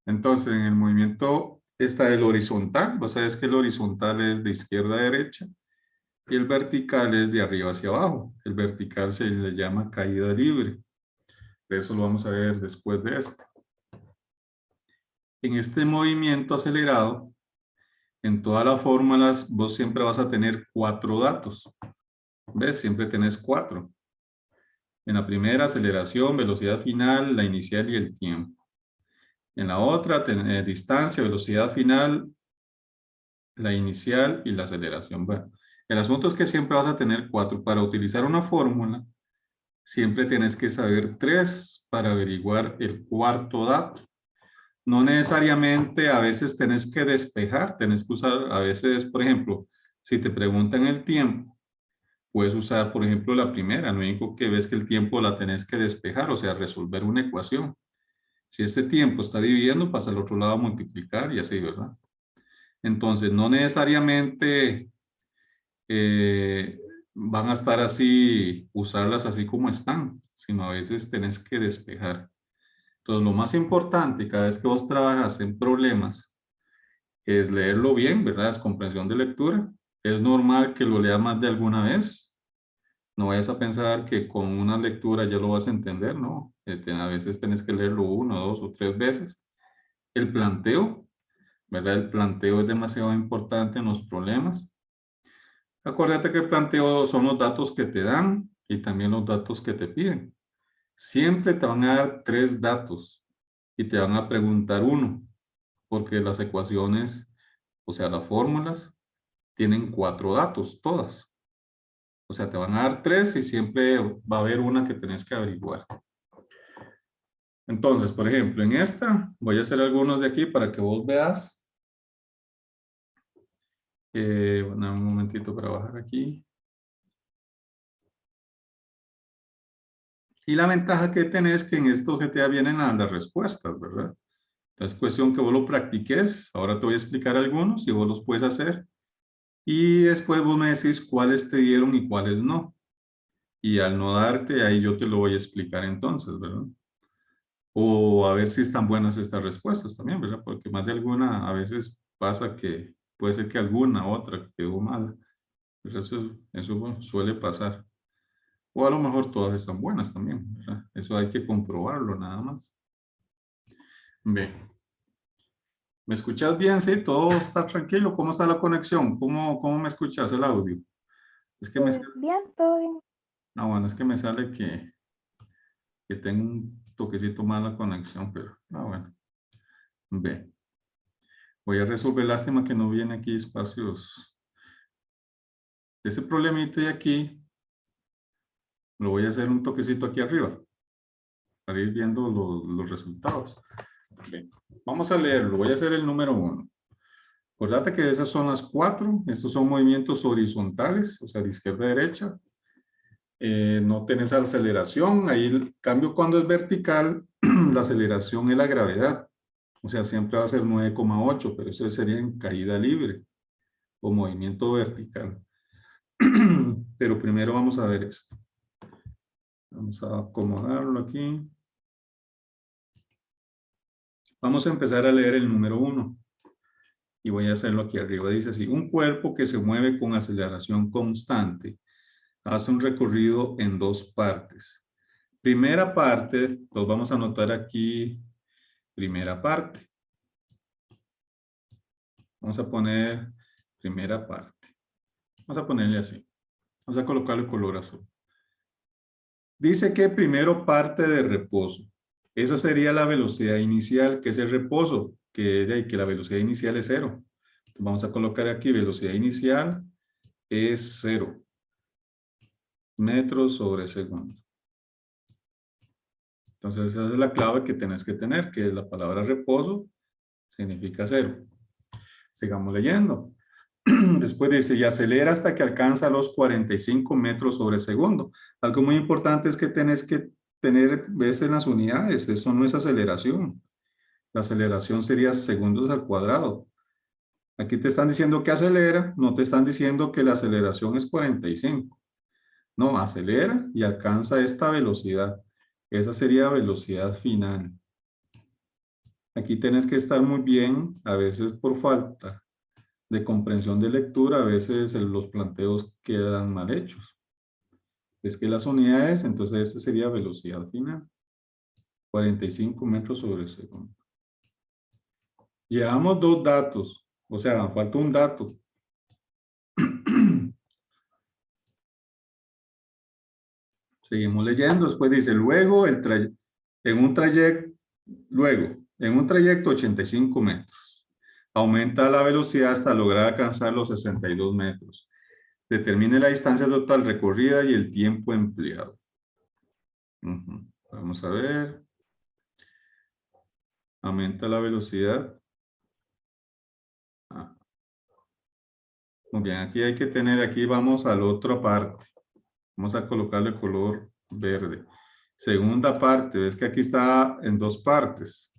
Entonces, en el movimiento está el horizontal. Vos sabés que el horizontal es de izquierda a derecha y el vertical es de arriba hacia abajo. El vertical se le llama caída libre. Eso lo vamos a ver después de esto. En este movimiento acelerado, en todas las fórmulas, vos siempre vas a tener 4 datos. ¿Ves? Siempre tenés 4. En la primera, aceleración, velocidad final, la inicial y el tiempo. En la otra, distancia, velocidad final, la inicial y la aceleración. Bueno, el asunto es que siempre vas a tener 4. Para utilizar una fórmula, siempre tienes que saber 3 para averiguar el cuarto dato. No necesariamente a veces tenés que despejar, tenés que usar, a veces, por ejemplo, si te preguntan el tiempo, puedes usar, por ejemplo, la primera. Lo único que ves que el tiempo la tenés que despejar, o sea, resolver una ecuación. Si este tiempo está dividiendo, pasa al otro lado a multiplicar y así, ¿verdad? Entonces, no necesariamente van a estar así, usarlas así como están, sino a veces tenés que despejar. Entonces, lo más importante cada vez que vos trabajas en problemas es leerlo bien, ¿verdad? Es comprensión de lectura. Es normal que lo leas más de alguna vez. No vayas a pensar que con una lectura ya lo vas a entender, ¿no? A veces tenés que leerlo 1, 2 o 3 veces. El planteo, ¿verdad? El planteo es demasiado importante en los problemas. Acuérdate que el planteo son los datos que te dan y también los datos que te piden. Siempre te van a dar 3 datos y te van a preguntar uno, porque las ecuaciones, o sea, las fórmulas, tienen 4 datos, todas. O sea, te van a dar 3 y siempre va a haber una que tenés que averiguar. Entonces, por ejemplo, en esta, voy a hacer algunos de aquí para que vos veas. Bueno, un momentito para bajar aquí. Y la ventaja que tenés que en estos GTA vienen las respuestas, ¿verdad? Es cuestión que vos lo practiques. Ahora te voy a explicar algunos y vos los puedes hacer. Y después vos me decís cuáles te dieron y cuáles no. Y al no darte, ahí yo te lo voy a explicar entonces, ¿verdad? O a ver si están buenas estas respuestas también, ¿verdad? Porque más de alguna, a veces pasa que puede ser que alguna otra quedó mala. Pues eso suele pasar. O a lo mejor todas están buenas también, ¿verdad? Eso hay que comprobarlo nada más. Ve. ¿Me escuchas bien? Sí, todo está tranquilo. ¿Cómo está la conexión? ¿Cómo me escuchas el audio? Es que me sale, Bien, todo bien. no, bueno, es que me sale que tengo un toquecito mala conexión, pero, bueno. Ve. Voy a resolver, lástima que no viene aquí espacios. Ese problemita de aquí, lo voy a hacer un toquecito aquí arriba, para ir viendo los resultados. Bien. Vamos a leerlo, voy a hacer el número 1. Acordate que esas son las 4, estos son movimientos horizontales, o sea, de izquierda a derecha. No tenés aceleración, ahí el cambio cuando es vertical, la aceleración es la gravedad, o sea, siempre va a ser 9,8, pero eso sería en caída libre o movimiento vertical. Pero primero vamos a ver esto. Vamos a acomodarlo aquí. Vamos a empezar a leer el número 1. Y voy a hacerlo aquí arriba. Dice así, un cuerpo que se mueve con aceleración constante hace un recorrido en 2 partes. Primera parte, los vamos a anotar aquí, primera parte. Vamos a poner primera parte. Vamos a ponerle así. Vamos a colocarle el color azul. Dice que primero parte de reposo. Esa sería la velocidad inicial, que es el reposo, que la velocidad inicial es 0. Vamos a colocar aquí velocidad inicial es 0 metros sobre segundo. Entonces esa es la clave que tenés que tener, que la palabra reposo significa 0. Sigamos leyendo. Después dice, y acelera hasta que alcanza los 45 metros sobre segundo. Algo muy importante es que tenés que tener, ves en las unidades, eso no es aceleración. La aceleración sería segundos al cuadrado. Aquí te están diciendo que acelera, no te están diciendo que la aceleración es 45. No, acelera y alcanza esta velocidad. Esa sería velocidad final. Aquí tenés que estar muy bien, a veces por falta de comprensión de lectura, a veces los planteos quedan mal hechos. Es que las unidades, entonces esta sería velocidad final. 45 metros sobre segundo. Llevamos dos datos, o sea, falta un dato. Seguimos leyendo, después dice, luego en un trayecto 85 metros. Aumenta la velocidad hasta lograr alcanzar los 62 metros. Determine la distancia total recorrida y el tiempo empleado. Vamos a ver. Aumenta la velocidad. Muy bien, aquí hay que tener, aquí vamos a la otra parte. Vamos a colocarle color verde. Segunda parte, ves que aquí está en dos partes.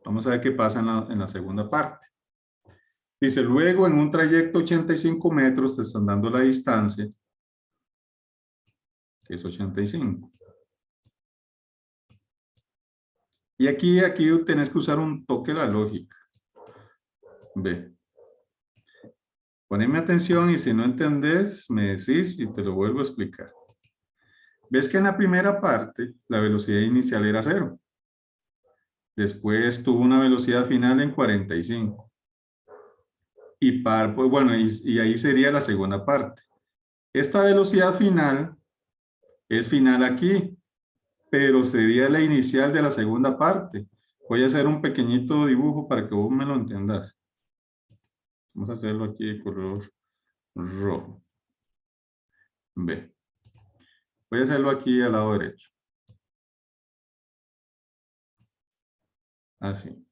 Vamos a ver qué pasa en la segunda parte. Dice, luego en un trayecto 85 metros te están dando la distancia, que es 85. Y aquí tenés que usar un toque de la lógica. Ve. Poneme atención y si no entendés, me decís y te lo vuelvo a explicar. Ves que en la primera parte la velocidad inicial era 0. Después tuvo una velocidad final en 45. Pues bueno, y ahí sería la segunda parte. Esta velocidad final es final aquí, pero sería la inicial de la segunda parte. Voy a hacer un pequeñito dibujo para que vos me lo entendas. Vamos a hacerlo aquí de color rojo. Ve. Voy a hacerlo aquí al lado derecho. Así.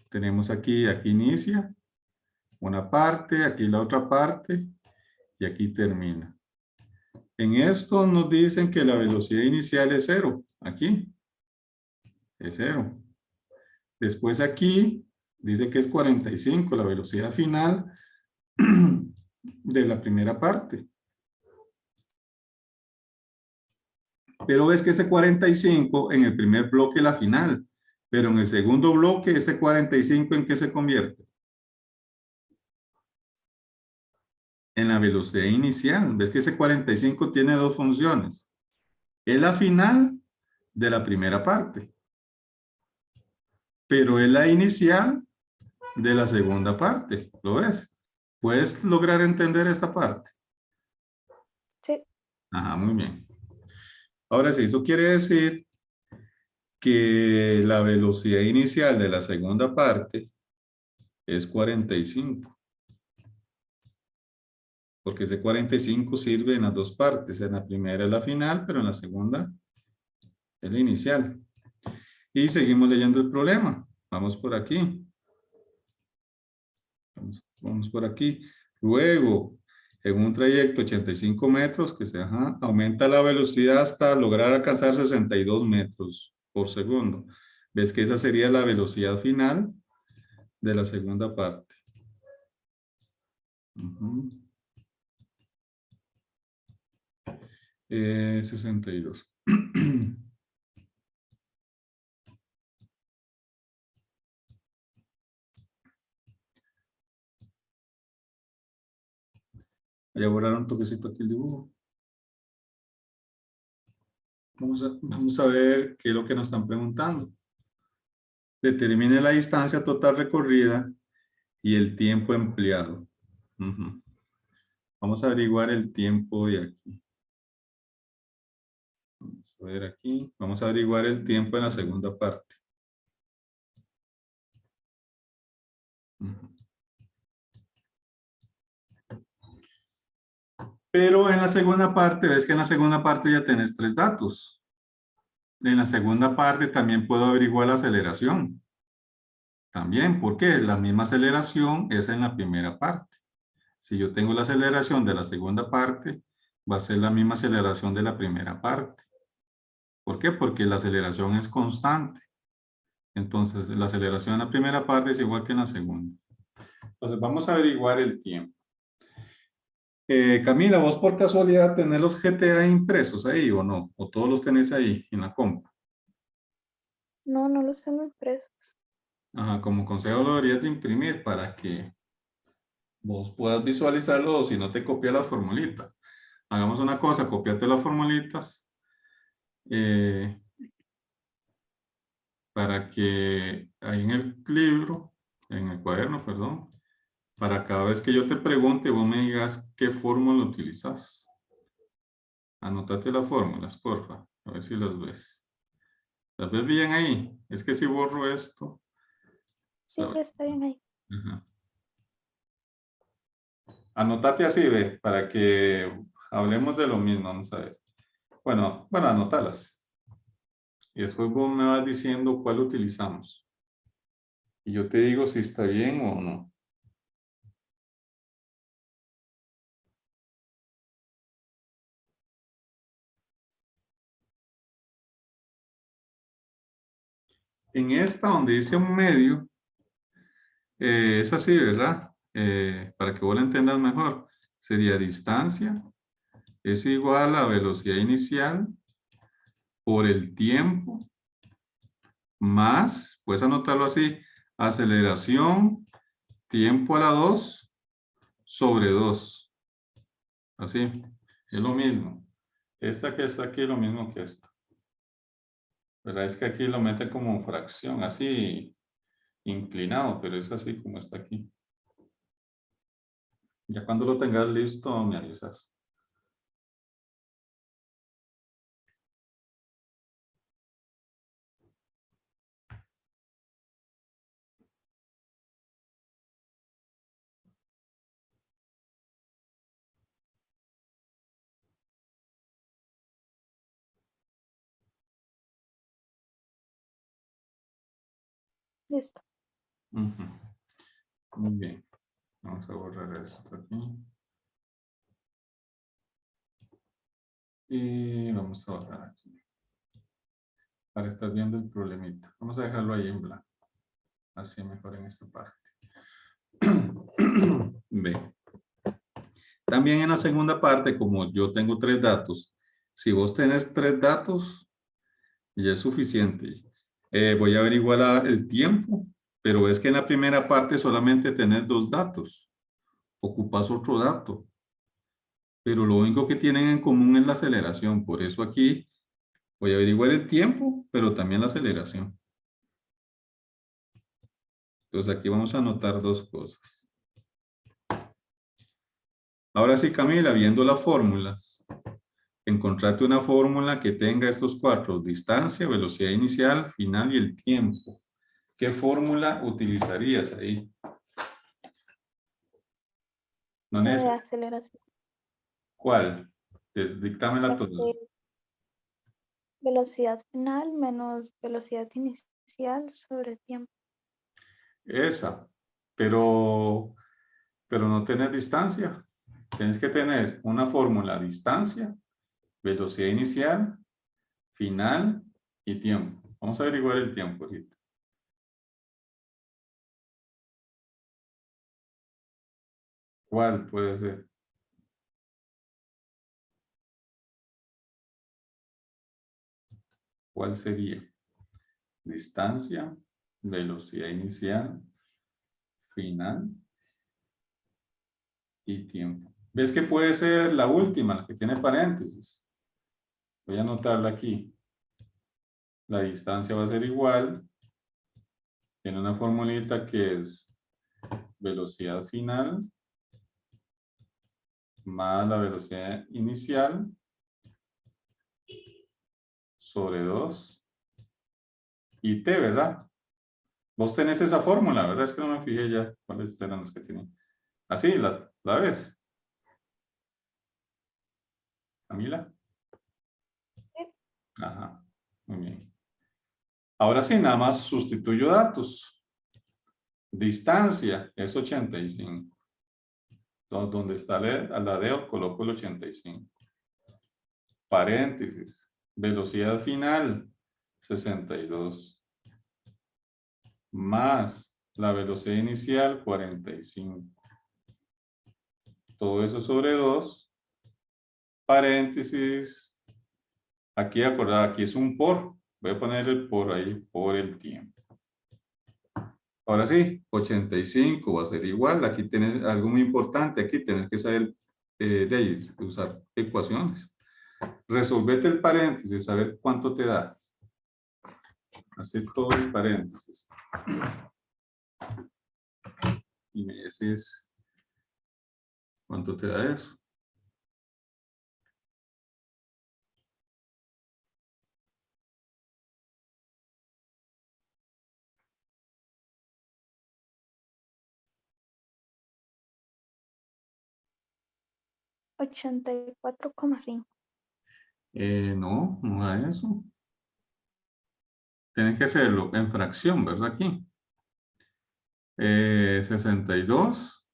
Tenemos aquí inicia una parte, aquí la otra parte y aquí termina. En esto nos dicen que la velocidad inicial es 0. Aquí es 0. Después aquí dice que es 45, la velocidad final de la primera parte. Pero ves que ese 45 en el primer bloque es la final. Pero en el segundo bloque, ese 45 ¿en qué se convierte? En la velocidad inicial. Ves que ese 45 tiene dos funciones. Es la final de la primera parte. Pero es la inicial de la segunda parte. ¿Lo ves? ¿Puedes lograr entender esta parte? Sí. Ajá, muy bien. Ahora sí, eso quiere decir que la velocidad inicial de la segunda parte es 45. Porque ese 45 sirve en las dos partes. En la primera es la final, pero en la segunda es la inicial. Y seguimos leyendo el problema. Vamos por aquí. Vamos por aquí. Luego, en un trayecto 85 metros, que se aumenta la velocidad hasta lograr alcanzar 62 metros por segundo. ¿Ves que esa sería la velocidad final de la segunda parte? 62. Voy a borrar un toquecito aquí el dibujo. Vamos a ver qué es lo que nos están preguntando. Determine la distancia total recorrida y el tiempo empleado. Vamos a averiguar el tiempo de aquí. Vamos a ver aquí. Vamos a averiguar el tiempo en la segunda parte. Pero en la segunda parte, ves que en la segunda parte ya tenés 3 datos. En la segunda parte también puedo averiguar la aceleración. También, porque la misma aceleración es en la primera parte. Si yo tengo la aceleración de la segunda parte, va a ser la misma aceleración de la primera parte. ¿Por qué? Porque la aceleración es constante. Entonces, la aceleración en la primera parte es igual que en la segunda. Entonces, vamos a averiguar el tiempo. Camila, ¿vos por casualidad tenés los GTA impresos ahí o no? ¿O todos los tenés ahí en la compu? No, no los tengo impresos. Ajá, como consejo lo deberías de imprimir para que vos puedas visualizarlo o si no te copia las formulitas. Hagamos una cosa, copiate las formulitas para que ahí en el libro, en el cuaderno, perdón, para cada vez que yo te pregunte, vos me digas qué fórmula utilizas. Anótate las fórmulas, porfa, a ver si las ves. ¿Las ves bien ahí? Es que si borro esto, Sí, ¿sabes? está bien ahí. Ajá. Anótate así, ve, para que hablemos de lo mismo, vamos a ver. Bueno, anótalas. Y después vos me vas diciendo cuál utilizamos. Y yo te digo si está bien o no. En esta donde dice un medio, es así, ¿verdad? Para que vos lo entendas mejor. Sería distancia es igual a velocidad inicial por el tiempo más, puedes anotarlo así, aceleración, tiempo a la 2 sobre 2. Así, es lo mismo. Esta que está aquí es lo mismo que esta. ¿Verdad? Es que aquí lo mete como fracción, así inclinado, pero es así como está aquí. Ya cuando lo tengas listo, me avisas. Listo. Ujú. Muy bien. Vamos a borrar esto aquí. Y vamos a bajar aquí. Para estar viendo el problemita. Vamos a dejarlo ahí en blanco. Así mejor en esta parte. Ve. También en la segunda parte, como yo tengo 3 datos, si vos tenés 3 datos, ya es suficiente. Voy a averiguar el tiempo, pero es que en la primera parte solamente tenés 2 datos. Ocupas otro dato. Pero lo único que tienen en común es la aceleración. Por eso aquí voy a averiguar el tiempo, pero también la aceleración. Entonces aquí vamos a anotar 2 cosas. Ahora sí, Camila, viendo las fórmulas, encontrate una fórmula que tenga estos 4, distancia, velocidad inicial, final y el tiempo. ¿Qué fórmula utilizarías ahí? No La de necesito. aceleración. ¿Cuál? Díctamela La toda. que velocidad final menos velocidad inicial sobre tiempo. Esa. Pero no tenés distancia. Tienes que tener una fórmula distancia, velocidad inicial, final y tiempo. Vamos a averiguar el tiempo ahorita. ¿Cuál puede ser? ¿Cuál sería? Distancia, velocidad inicial, final y tiempo. ¿Ves que puede ser la última, la que tiene paréntesis? Voy a anotarla aquí. La distancia va a ser igual. Tiene una formulita que es velocidad final más la velocidad inicial sobre 2 y t, ¿verdad? Vos tenés esa fórmula, ¿verdad? Es que no me fijé ya cuáles eran las que tenían. Así, ¿la ves? Camila. Sí. Ajá, muy bien. Ahora sí, nada más sustituyo datos. Distancia es 85. Entonces, donde está la D, coloco el 85. Paréntesis. Velocidad final, 62. Más la velocidad inicial, 45. Todo eso sobre 2. Paréntesis. Aquí, acordad, aquí es un por. Voy a poner el por ahí, por el tiempo. Ahora sí, 85 va a ser igual. Aquí tienes algo muy importante. Aquí tienes que saber usar ecuaciones. Resolvete el paréntesis, saber cuánto te da. Hacer todo el paréntesis. Y me dices cuánto te da eso. $84,5. No, no da eso. Tienes que hacerlo en fracción, ¿verdad? Aquí. 62.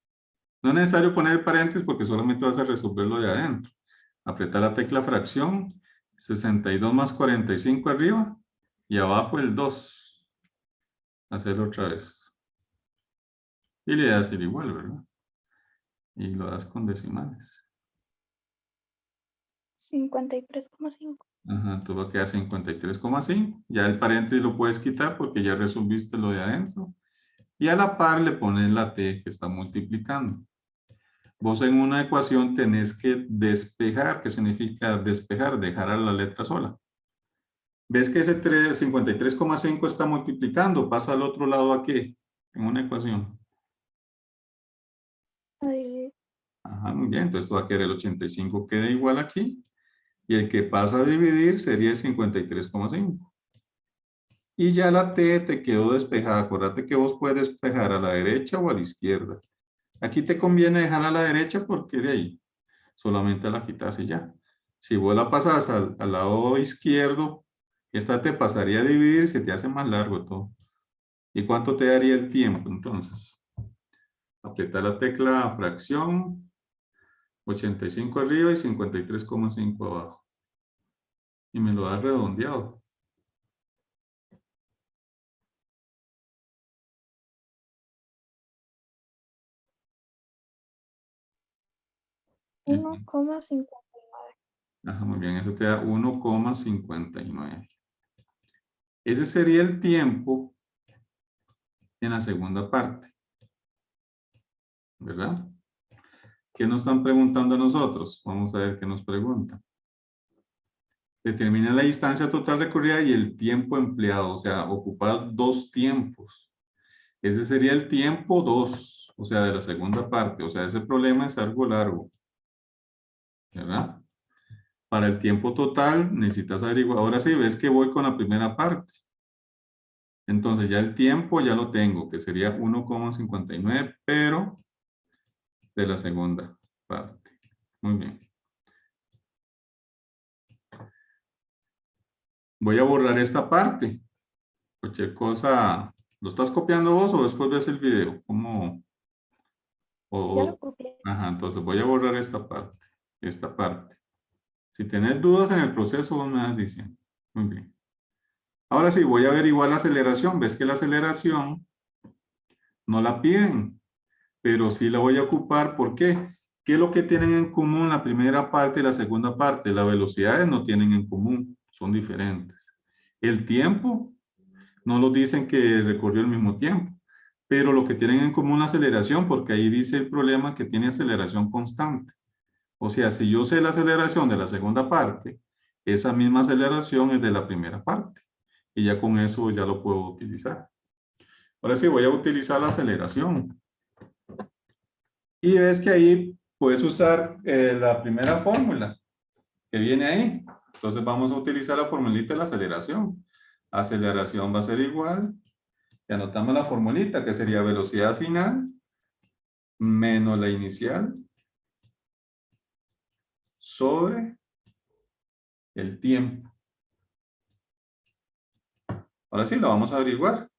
No es necesario poner paréntesis porque solamente vas a resolverlo de adentro. Apretar la tecla fracción. 62 más 45 arriba. Y abajo el 2. Hacerlo otra vez. Y le das el igual, ¿verdad? Y lo das con decimales. 53,5. Ajá, entonces va a quedar 53,5. Ya el paréntesis lo puedes quitar porque ya resolviste lo de adentro. Y a la par le pones la t que está multiplicando. Vos en una ecuación tenés que despejar. ¿Qué significa despejar? Dejar a la letra sola. ¿Ves que ese 53,5 está multiplicando? Pasa al otro lado aquí, en una ecuación. Ajá, muy bien. Entonces esto va a quedar el 85 queda igual aquí. Y el que pasa a dividir sería el 53,5. Y ya la t te quedó despejada. Acuérdate que vos puedes despejar a la derecha o a la izquierda. Aquí te conviene dejar a la derecha porque de ahí solamente la quitas y ya. Si vos la pasas al lado izquierdo, esta te pasaría a dividir y se te hace más largo todo. ¿Y cuánto te daría el tiempo entonces? Aprieta la tecla fracción, 85 arriba y 53,5 abajo. Y me lo das redondeado. Ujú. 1,59. Ajá, muy bien, eso te da 1,59. Ese sería el tiempo en la segunda parte. ¿Verdad? ¿Qué nos están preguntando a nosotros? Vamos a ver qué nos preguntan. Determina la distancia total recorrida y el tiempo empleado, o sea, ocupar dos tiempos. Ese sería el tiempo 2, o sea, de la segunda parte. O sea, ese problema es algo largo. ¿Verdad? Para el tiempo total necesitas averiguar. Ahora sí, ves que voy con la primera parte. Entonces ya el tiempo ya lo tengo, que sería 1,59, pero de la segunda parte. Muy bien. Voy a borrar esta parte. Cualquier cosa, ¿lo estás copiando vos o después ves el video? ¿Cómo? Ya lo copié. Ajá, entonces voy a borrar esta parte. Esta parte. Si tenés dudas en el proceso, vos me vas diciendo. Muy bien. Ahora sí, voy a averiguar la aceleración. ¿Ves que la aceleración no la piden? Pero sí la voy a ocupar. ¿Por qué? ¿Qué es lo que tienen en común la primera parte y la segunda parte? Las velocidades no tienen en común. Son diferentes. El tiempo, no nos dicen que recorrió el mismo tiempo. Pero lo que tienen en común la aceleración, porque ahí dice el problema que tiene aceleración constante. O sea, si yo sé la aceleración de la segunda parte, esa misma aceleración es de la primera parte. Y ya con eso ya lo puedo utilizar. Ahora sí, voy a utilizar la aceleración. Y ves que ahí puedes usar la primera fórmula que viene ahí. Entonces vamos a utilizar la formulita de la aceleración. Aceleración va a ser igual. Y anotamos la formulita que sería velocidad final menos la inicial sobre el tiempo. Ahora sí, lo vamos a averiguar.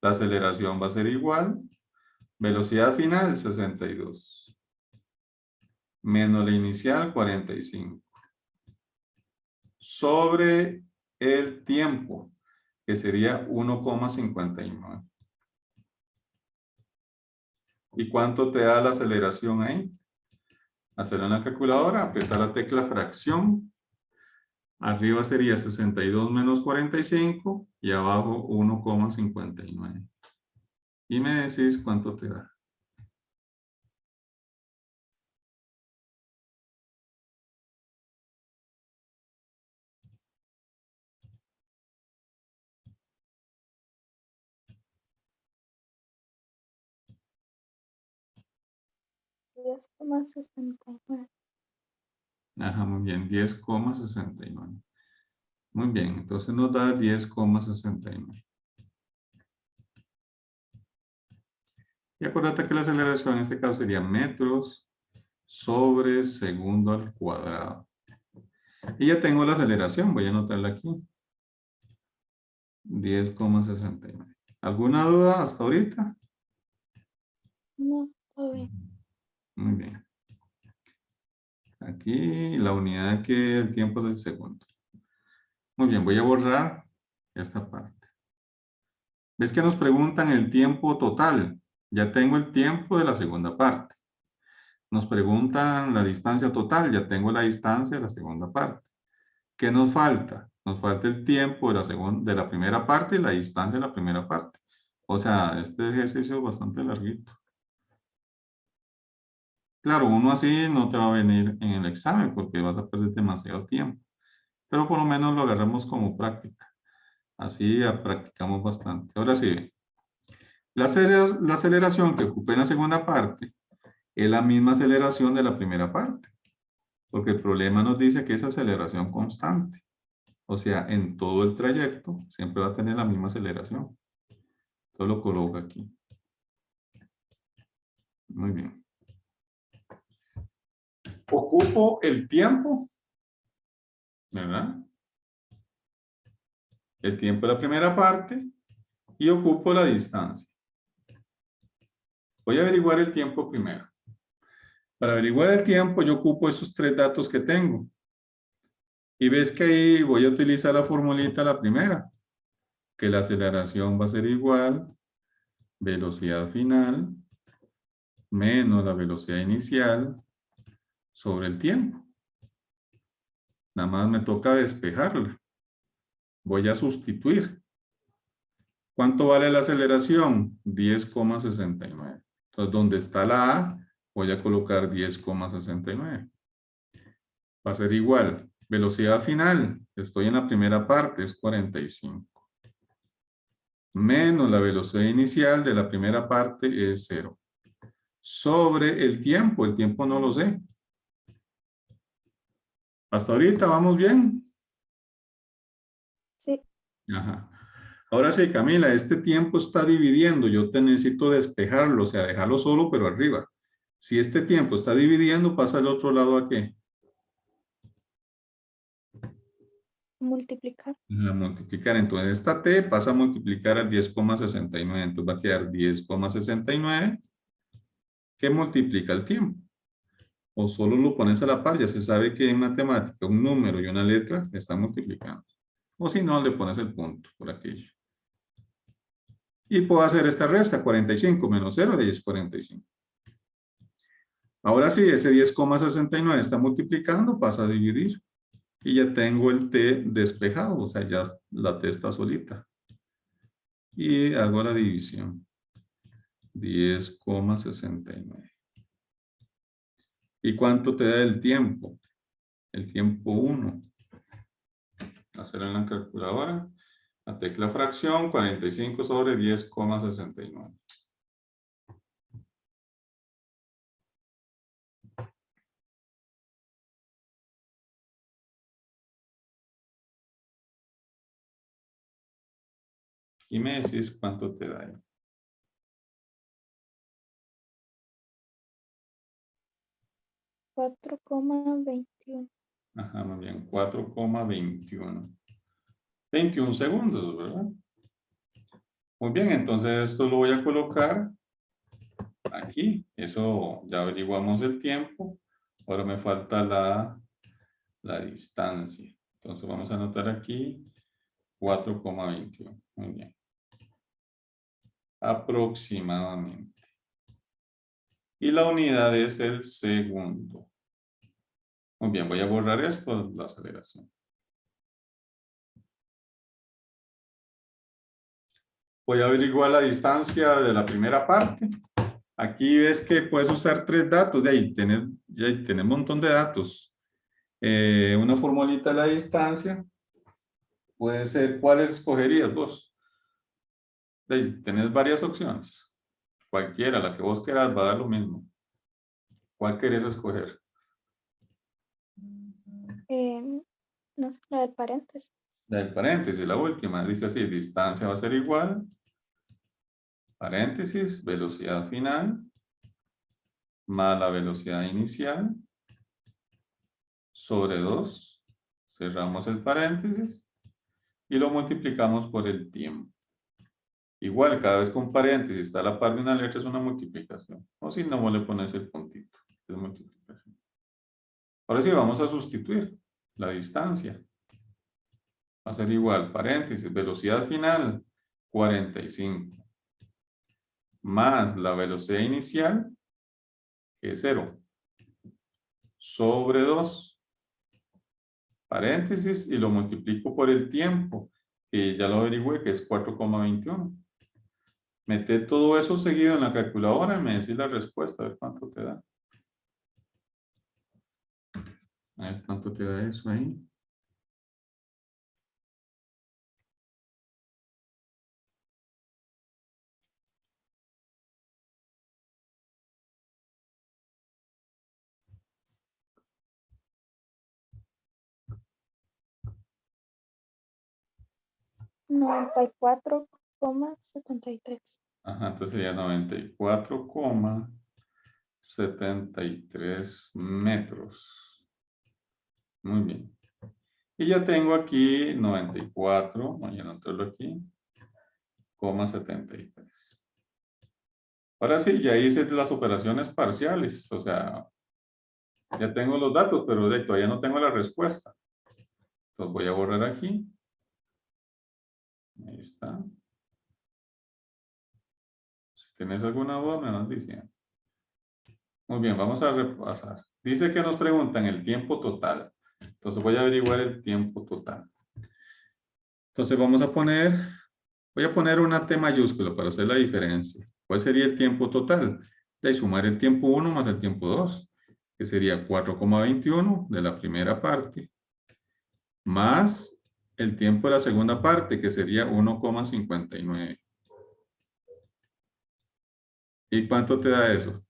La aceleración va a ser igual. Velocidad final, 62. Menos la inicial, 45. Sobre el tiempo, que sería 1,59. ¿Y cuánto te da la aceleración ahí? Hacer una calculadora, apretar la tecla fracción. Arriba sería 62 menos 45 y abajo 1,59. Y me decís cuánto te da. Diez coma sesenta y nueve. Ajá, muy bien, 10,69. Muy bien, entonces nos da 10,69. Y acuérdate que la aceleración en este caso sería metros sobre segundo al cuadrado. Y ya tengo la aceleración, voy a anotarla aquí. 10,69. ¿Alguna duda hasta ahorita? No, todo bien. Muy bien. Aquí la unidad que el tiempo es el segundo. Muy bien, voy a borrar esta parte. ¿Ves que nos preguntan el tiempo total? Ya tengo el tiempo de la segunda parte. Nos preguntan la distancia total, ya tengo la distancia de la segunda parte. ¿Qué nos falta? Nos falta el tiempo de la primera parte y la distancia de la primera parte. O sea, este ejercicio es bastante larguito. Claro, uno así no te va a venir en el examen porque vas a perder demasiado tiempo. Pero por lo menos lo agarramos como práctica. Así ya practicamos bastante. Ahora sí, la aceleración que ocupé en la segunda parte es la misma aceleración de la primera parte. Porque el problema nos dice que es aceleración constante. O sea, en todo el trayecto siempre va a tener la misma aceleración. Entonces lo coloco aquí. Muy bien. Ocupo el tiempo, ¿verdad? El tiempo de la primera parte y ocupo la distancia. Voy a averiguar el tiempo primero. Para averiguar el tiempo yo ocupo esos tres datos que tengo. Y ves que ahí voy a utilizar la formulita la primera, que la aceleración va a ser igual velocidad final menos la velocidad inicial sobre el tiempo. Nada más me toca despejarla. Voy a sustituir. ¿Cuánto vale la aceleración? 10,69. Entonces, donde está la A, voy a colocar 10,69. Va a ser igual. Velocidad final, estoy en la primera parte, es 45. Menos la velocidad inicial de la primera parte es 0. Sobre el tiempo no lo sé. Hasta ahorita vamos bien. Sí, Ajá. Ahora sí, Camila, este tiempo está dividiendo. Yo te necesito despejarlo, o sea, dejarlo solo, pero arriba. Si este tiempo está dividiendo, pasa al otro lado ¿a qué? multiplicar. A multiplicar. Entonces, esta t pasa a multiplicar al 10,69. Entonces, va a quedar 10,69 que multiplica el tiempo. O solo lo pones a la par, ya se sabe que en matemática un número y una letra están multiplicando. O si no, le pones el punto por aquello. Y puedo hacer esta resta, 45 menos 0 es 45. Ahora sí, ese 10,69 está multiplicando, pasa a dividir. Y ya tengo el t despejado, o sea, ya la t está solita. Y hago la división. 10,69. ¿Y cuánto te da el tiempo? El tiempo 1. Hacerlo en la calculadora. La tecla fracción, 45 sobre 10,69. Y me decís cuánto te da ahí. 4,21. Ajá, muy bien. 4,21. 21 segundos, ¿verdad? Muy bien, entonces esto lo voy a colocar aquí. Eso ya averiguamos el tiempo. Ahora me falta la distancia. Entonces vamos a anotar aquí 4,21. Muy bien. Aproximadamente. Y la unidad es el segundo. Muy bien, voy a borrar esto, la aceleración. voy a averiguar la distancia de la primera parte. Aquí ves que puedes usar 3 datos. De ahí tenés un montón de datos. Una formulita de la distancia. Puede ser, ¿cuáles escogerías vos? De ahí tenés varias opciones. Cualquiera, la que vos quieras, va a dar lo mismo. ¿Cuál querés escoger? No sé, la del paréntesis. La del paréntesis, la última. Dice así, distancia va a ser igual. Paréntesis, velocidad final. Más la velocidad inicial. Sobre 2. Cerramos el paréntesis. Y lo multiplicamos por el tiempo. Igual, cada vez con paréntesis está a la par de una letra, es una multiplicación. O si no, vos le pones el puntito. Es multiplicación. Ahora sí, vamos a sustituir la distancia. Va a ser igual, paréntesis, velocidad final, 45. Más la velocidad inicial, que es 0. Sobre 2. Paréntesis, y lo multiplico por el tiempo, que ya lo averigüé, que es 4,21. Mete todo eso seguido en la calculadora y me decís la respuesta, a ver cuánto te da. A ver cuánto te da eso ahí. $94,73. Ajá, entonces sería 94,73 metros. Muy bien. Y ya tengo aquí 94, voy a anotarlo aquí, 73. Ahora sí, ya hice las operaciones parciales, o sea, ya tengo los datos, pero todavía no tengo la respuesta. Entonces voy a borrar aquí. Ahí está. Si tienes alguna duda, me vas diciendo. Muy bien, vamos a repasar. Dice que nos preguntan el tiempo total. Entonces voy a averiguar el tiempo total. Entonces voy a poner una T mayúscula para hacer la diferencia. ¿Cuál sería el tiempo total? De sumar el tiempo 1 más el tiempo 2, que sería 4,21 de la primera parte, más el tiempo de la segunda parte, que sería 1,59. ¿Y cuánto te da eso?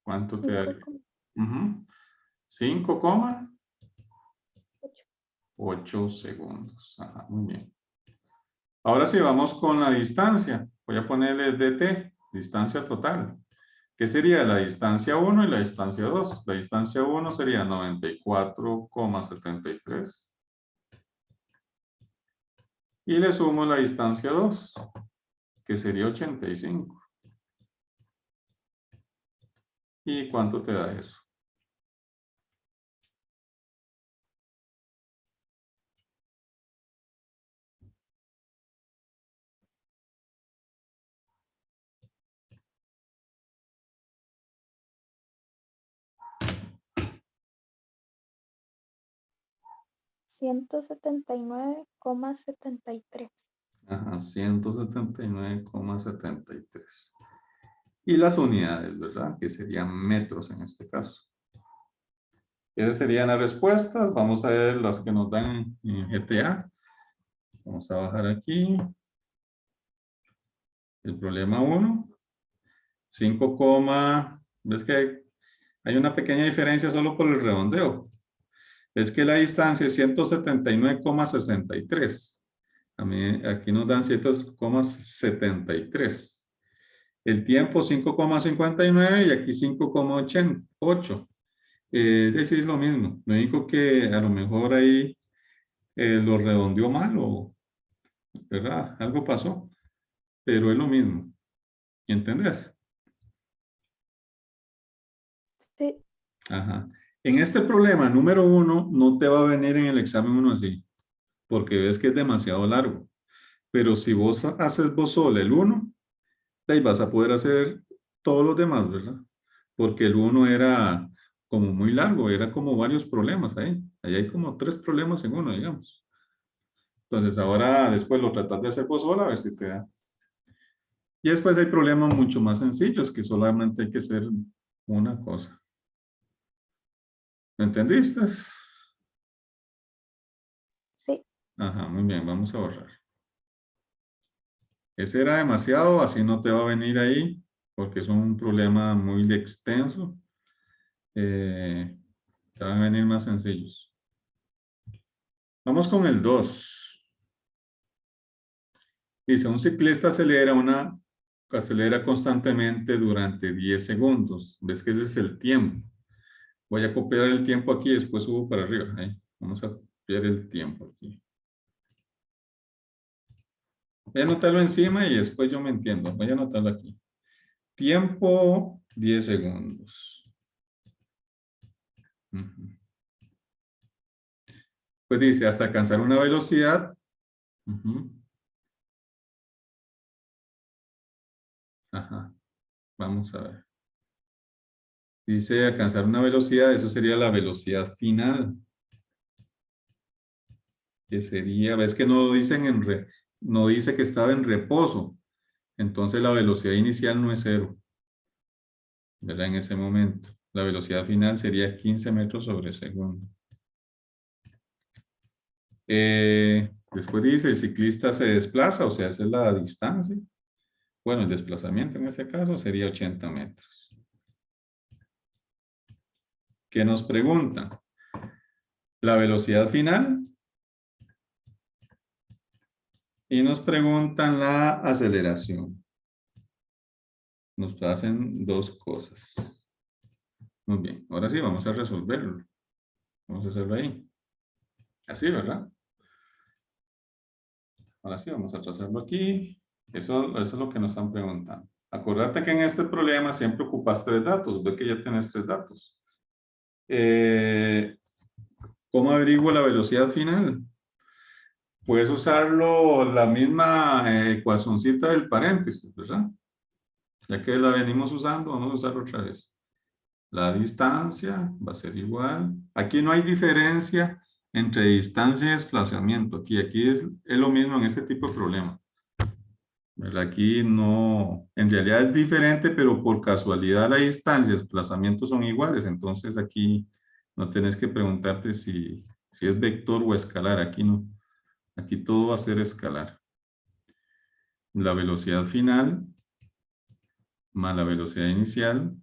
¿Cuánto te da? 5,8 segundos. Ajá, muy bien. Ahora sí, vamos con la distancia. Voy a ponerle dt, distancia total. ¿Qué sería la distancia 1 y la distancia 2? La distancia 1 sería 94,73. Y le sumo la distancia 2, que sería 85. ¿Y cuánto te da eso? $179,73. Ajá, 179,73. Y las unidades, ¿verdad? Que serían metros en este caso. Esas serían las respuestas. Vamos a ver las que nos dan en GTA. Vamos a bajar aquí. El problema 1. 5, ¿ves que hay una pequeña diferencia solo por el redondeo? Es que la distancia es 179,63. Aquí nos dan 100,73. El tiempo 5,59 y aquí 5,8. Es decir, es lo mismo. Lo único que a lo mejor ahí lo redondeó mal o, ¿verdad? Algo pasó. Pero es lo mismo. ¿Entendés? Sí. Ajá. En este problema número 1 no te va a venir en el examen 1 así, porque ves que es demasiado largo. Pero si vos haces vos sola el 1, de ahí vas a poder hacer todos los demás, ¿verdad? Porque el 1 era como muy largo, era como varios problemas ahí. Ahí hay como 3 problemas en uno, digamos. Entonces ahora después lo tratas de hacer vos sola a ver si te da. Y después hay problemas mucho más sencillos que solamente hay que hacer una cosa. ¿Me entendiste? Sí, Ajá, muy bien, vamos a borrar. Ese era demasiado, así no te va a venir ahí, porque es un problema muy extenso. Te van a venir más sencillos. Vamos con el 2. Dice, un ciclista acelera constantemente durante 10 segundos. ¿Ves que ese es el tiempo? Voy a copiar el tiempo aquí y después subo para arriba. Ahí. Vamos a copiar el tiempo aquí. Voy a anotarlo encima y después yo me entiendo. Voy a anotarlo aquí. Tiempo, 10 segundos. Ujú. Pues dice, hasta alcanzar una velocidad. Ujú. Ajá. Vamos a ver. Dice alcanzar una velocidad, eso sería la velocidad final. Que sería, ves que no dicen no dice que estaba en reposo. Entonces la velocidad inicial no es 0. ¿Verdad? En ese momento. La velocidad final sería 15 metros sobre segundo. Después dice, el ciclista se desplaza, o sea, esa es la distancia. Bueno, el desplazamiento en este caso sería 80 metros. ¿Qué nos pregunta? La velocidad final. Y nos preguntan la aceleración. Nos hacen dos cosas. Muy bien, ahora sí vamos a resolverlo. Vamos a hacerlo ahí. Así, ¿verdad? Ahora sí, vamos a trazarlo aquí. Eso es lo que nos están preguntando. Acuérdate que en este problema siempre ocupas 3 datos. Ve que ya tenés 3 datos. ¿Cómo averiguo la velocidad final? Puedes usarlo la misma ecuacioncita del paréntesis, ¿verdad? Ya que la venimos usando, vamos a usarlo otra vez. La distancia va a ser igual. Aquí no hay diferencia entre distancia y desplazamiento. Aquí es lo mismo en este tipo de problema. ¿Verdad? Aquí no, en realidad es diferente, pero por casualidad la distancia y desplazamiento son iguales. Entonces aquí no tenés que preguntarte si es vector o escalar. Aquí no. Aquí todo va a ser escalar. La velocidad final más la velocidad inicial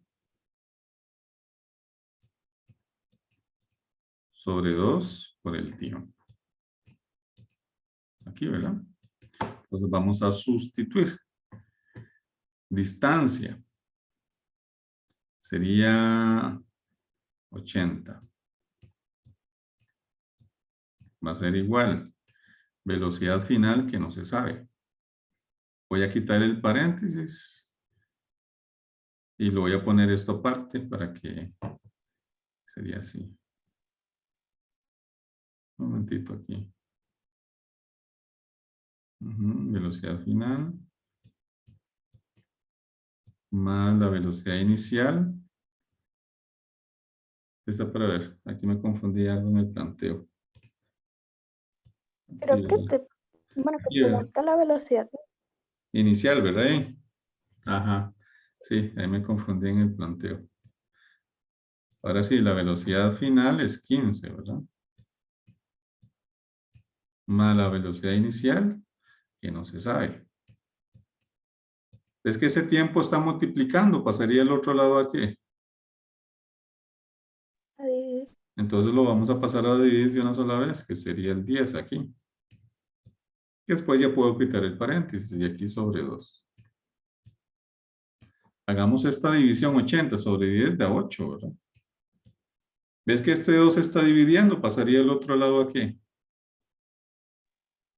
sobre 2 por el tiempo. Aquí, ¿verdad? Entonces vamos a sustituir. Distancia sería 80. Va a ser igual. Velocidad final que no se sabe. Voy a quitar el paréntesis y lo voy a poner esto aparte para que sería así. Un momentito aquí. Velocidad final más la velocidad inicial. Esta para ver, aquí me confundí algo en el planteo. creo Aquí, que ¿verdad? te, bueno, que Aquí, ¿verdad? pregunta la velocidad. Inicial, ¿verdad? Ajá. Sí, ahí me confundí en el planteo. Ahora sí, la velocidad final es 15, ¿verdad? Más la velocidad inicial, que no se sabe. Es que ese tiempo está multiplicando, pasaría al otro lado aquí. Entonces lo vamos a pasar a dividir de una sola vez, que sería el 10 aquí. Después ya puedo quitar el paréntesis y aquí sobre 2. Hagamos esta división 80 sobre 10 de a 8, ¿verdad? ¿Ves que este 2 se está dividiendo? Pasaría al otro lado aquí.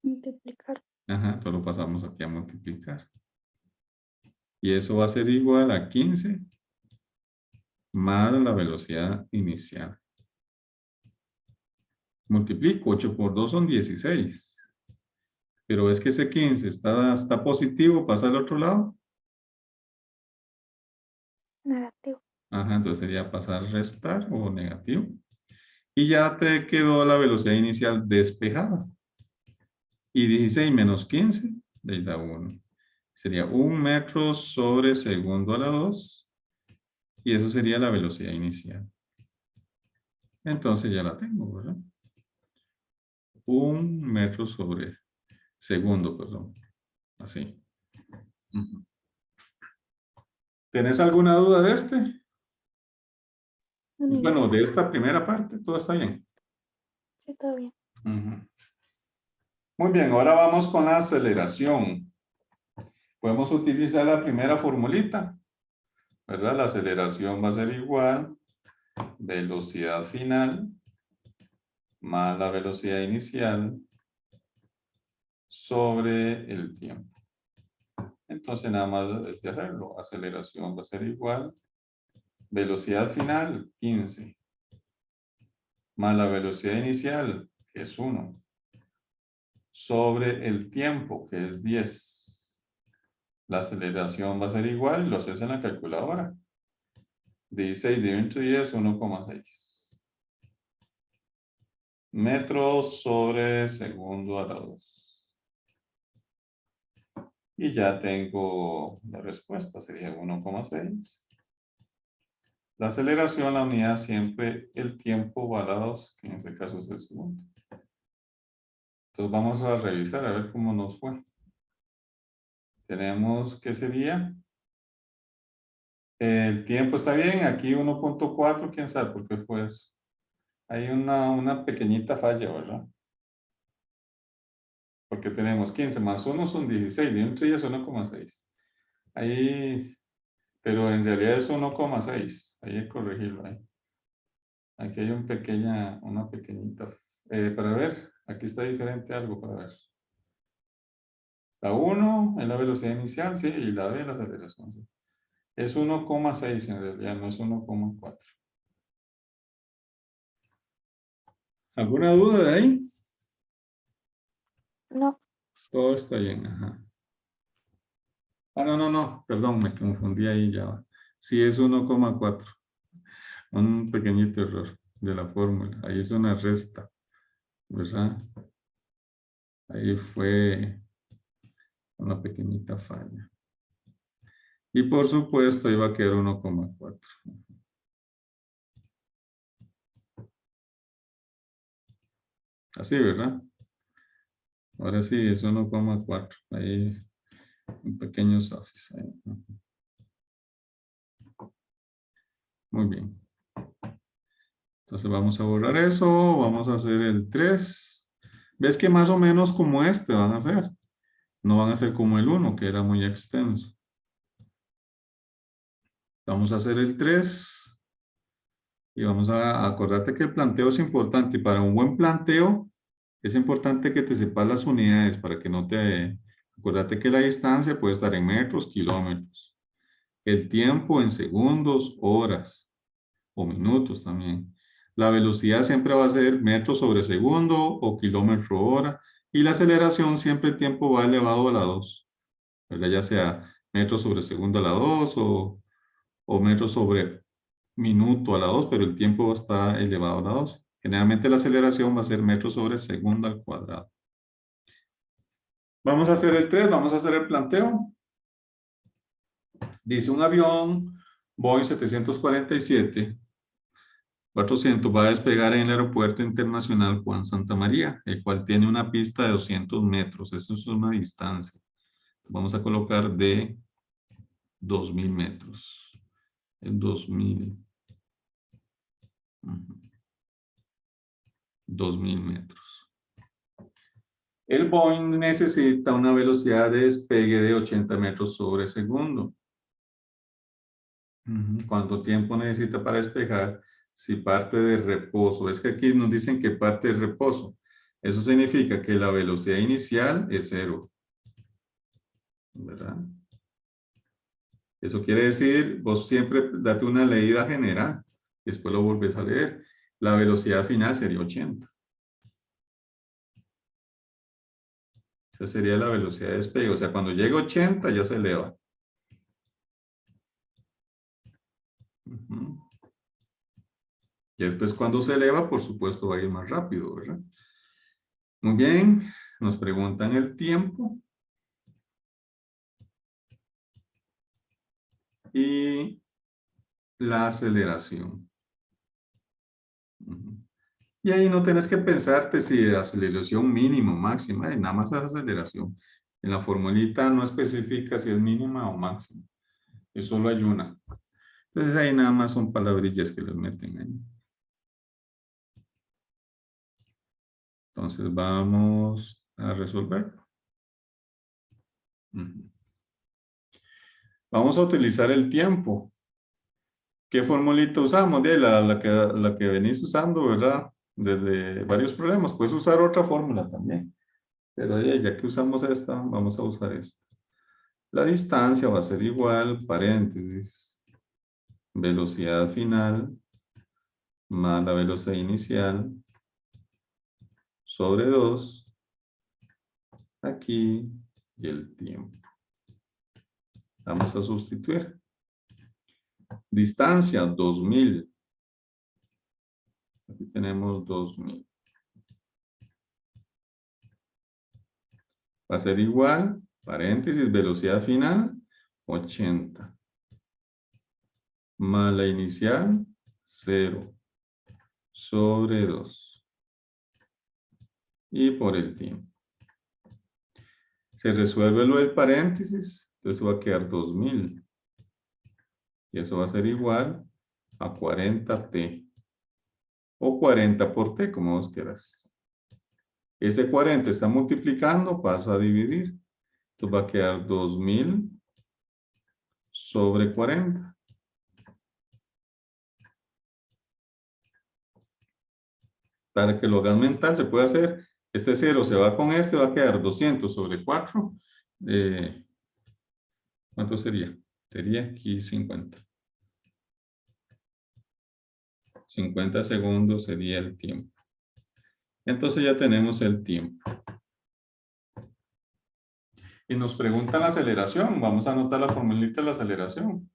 Multiplicar. Ajá, entonces lo pasamos aquí a multiplicar. Y eso va a ser igual a 15 más la velocidad inicial. Multiplico, 8 por 2 son 16. Pero es que ese 15 está positivo, pasa al otro lado. Negativo. Ajá, entonces sería pasar restar o negativo. Y ya te quedó la velocidad inicial despejada. Y 16 menos 15 le da 1. Sería 1 metro sobre segundo a la 2. Y eso sería la velocidad inicial. Entonces ya la tengo, ¿verdad? 1 metro sobre segundo, perdón. Así. Ujú. ¿Tenés alguna duda de este? Bueno, de esta primera parte, todo está bien. Sí, todo bien. Ujú. Muy bien, ahora vamos con la aceleración. Podemos utilizar la primera formulita, ¿verdad? La aceleración va a ser igual velocidad final más la velocidad inicial sobre el tiempo. Entonces nada más es de hacerlo. Aceleración va a ser igual velocidad final 15 más la velocidad inicial, que es 1, sobre el tiempo, que es 10. La aceleración va a ser igual, lo haces en la calculadora. 16 dividido entre 10, 1,6. Metros sobre segundo a la 2. Y ya tengo la respuesta, sería 1,6. La aceleración, la unidad siempre el tiempo va a la 2, que en este caso es el segundo. Entonces vamos a revisar a ver cómo nos fue. Tenemos que sería, el tiempo está bien, aquí 1,4, quién sabe por qué fue eso. Hay una pequeñita falla, ¿verdad? Porque tenemos 15 más 1 son 16, y entre ellas 1,6. Ahí, pero en realidad es 1,6. Ahí hay que corregirlo. Ahí. Aquí hay una pequeñita. Para ver, aquí está diferente algo para ver. La 1 es la velocidad inicial, sí, y la B es la aceleración. Sí. Es 1,6 en realidad, no es 1,4. ¿Alguna duda de ahí? No. Todo está bien, ajá. Ah, no, perdón, me confundí ahí ya. Sí, es 1,4. Un pequeñito error de la fórmula. Ahí es una resta, ¿verdad? Ahí fue una pequeñita falla. Y por supuesto iba a quedar 1,4. Así, ¿verdad? Ahora sí, es 1,4. Ahí un pequeño zafis. Muy bien. Entonces vamos a borrar eso. Vamos a hacer el 3. ¿Ves que más o menos como este van a ser? No van a ser como el 1, que era muy extenso. Vamos a hacer el 3. Y vamos a acordarte que el planteo es importante. Y para un buen planteo, es importante que te sepas las unidades para que no te... Acuérdate que la distancia puede estar en metros, kilómetros. El tiempo en segundos, horas o minutos también. La velocidad siempre va a ser metros sobre segundo o kilómetro hora. Y la aceleración siempre el tiempo va elevado a la 2. ¿Verdad? Ya sea metros sobre segundo a la 2 o metros sobre minuto a la 2, pero el tiempo está elevado a la 2. Generalmente la aceleración va a ser metros sobre segundo al cuadrado. Vamos a hacer el 3, vamos a hacer el planteo. Dice un avión Boeing 747 400 va a despegar en el aeropuerto internacional Juan Santa María, el cual tiene una pista de 200 metros. Esa es una distancia. Vamos a colocar de 2000 metros. En 2000. 2000 metros. El Boeing necesita una velocidad de despegue de 80 metros sobre segundo. ¿Cuánto tiempo necesita para despegar? Si parte de reposo. Es que aquí nos dicen que parte de reposo. Eso significa que la velocidad inicial es 0. ¿Verdad? Eso quiere decir, vos siempre date una leída general. Después lo volvés a leer. La velocidad final sería 80. Esa sería la velocidad de despegue. O sea, cuando llegue a 80 ya se eleva. Ujú. Y después cuando se eleva, por supuesto, va a ir más rápido, ¿verdad? Muy bien. Nos preguntan el tiempo. Y la aceleración. Ujú. Y ahí no tenés que pensarte si aceleración mínima o máxima, nada más es aceleración. En la formulita no especifica si es mínima o máxima. Es solo hay una. Entonces ahí nada más son palabrillas que les meten ahí. Entonces vamos a resolver. Ujú. Vamos a utilizar el tiempo. ¿Qué formulita usamos? Bien, la que venís usando, ¿verdad? Desde varios problemas. Puedes usar otra fórmula también. Pero ya que usamos esta, vamos a usar esta. La distancia va a ser igual, paréntesis, velocidad final más la velocidad inicial sobre 2, aquí, y el tiempo. Vamos a sustituir. Distancia, 2000. Aquí tenemos 2000. Va a ser igual, paréntesis, velocidad final, 80. Más la inicial, 0. Sobre 2. Y por el tiempo. Se resuelve lo del paréntesis, entonces va a quedar 2000. Y eso va a ser igual a 40t. O 40 por t, como vos quieras. Ese 40 está multiplicando, pasa a dividir. Entonces va a quedar 2000 sobre 40. Para que lo hagas mental, se puede hacer. Este 0 se va con este, va a quedar 200 sobre 4. ¿Cuánto sería? Sería aquí 50. 50 segundos sería el tiempo. Entonces ya tenemos el tiempo. Y nos preguntan la aceleración. Vamos a anotar la formulita de la aceleración.